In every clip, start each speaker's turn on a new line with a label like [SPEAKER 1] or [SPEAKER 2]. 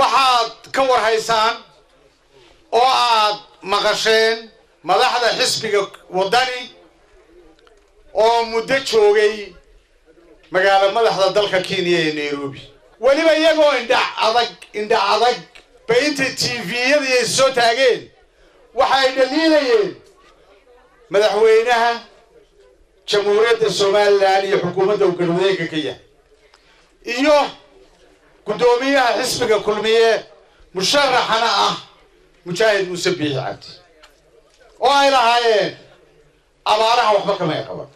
[SPEAKER 1] waxaad ka warhaysaan oo aad maqasheen madaxda xisbiga wadani oo muddo joogay magaalo madaxda dalka Kenya ee Nairobi waliba iyagoo indha adag baynta TV-yada ay soo taageen waxay dhaliilayeen madaxweynaha jamhuuriyadda Soomaaliland iyo xukuumadda galmudug Kenya iyo gudoomiyaha xisbiga kulmiye musharaxana ah Mujaahid Muuse Biixi Cabdi oo ay lahaayeen abaaraha waxba kama qaban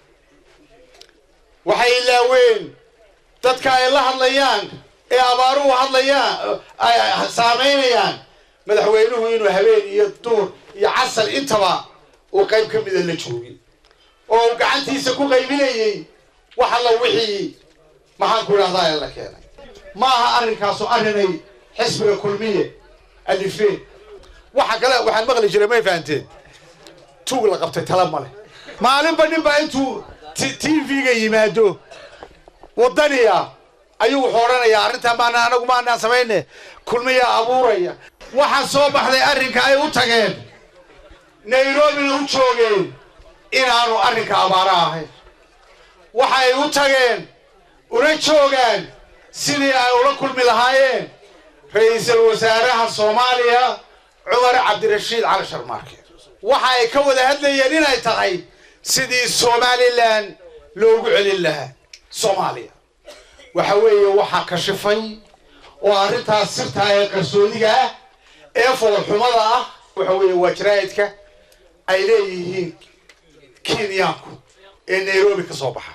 [SPEAKER 1] waxay ilaaween dadka ay la hadlayaan ee abaaruhu hadlayaan ay saameynayaan madaxweynuhu inuu habeen iyo duur iyo casal intaba oo qayb ka mid ah la joogin oo gacantiisa ku qaybinayay waxa la wixii maxaan ku raahdaa la keenay maaha arrinkaas oo arrinay xisbiga kulmiye alifeen waxa kale waxaan maqli jiray ma fahanteen tuug la qabtay tala male maalinba ninba intuu TV-ga yimaado wadaniya ayuu xooranayaa arrinta maana anagu maana sameeyne kulmiya abuuraya waxa soo baxday arrinka ay u tageen Nairobi u joogeen inaanu arrinka abaaraha ahayn waxa ay u tageen una joogaan sidii ay ula kulmi lahaayeen ra'iisul wasaaraha Soomaaliya Umar Cabdirashiid Cali Sharmaarke waxa ay ka wada hadlayeen inay tahay sidii Somaliland loogu celin lahaa Soomaaliya waxa weeye waxa ka shifay oo arrintaas sirta ay qarsoodiga ah ee foolxumada ah waxa weeye wajraadka ay leeyihiin Kenyaanku ee Nairobi ka soo baxa